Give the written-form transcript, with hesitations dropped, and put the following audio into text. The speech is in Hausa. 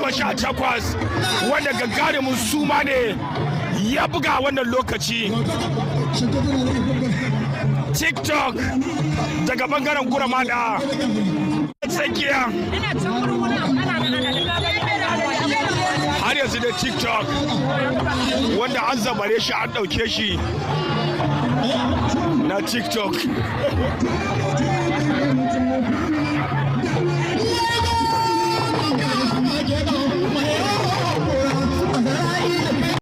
18 wanda gagarumin suma ne ya buga wannan lokaci. TikTok daga bangaren Guramada tsakiya har yanzu da TikTok wanda an zabare shi an ɗauke shi na TikTok.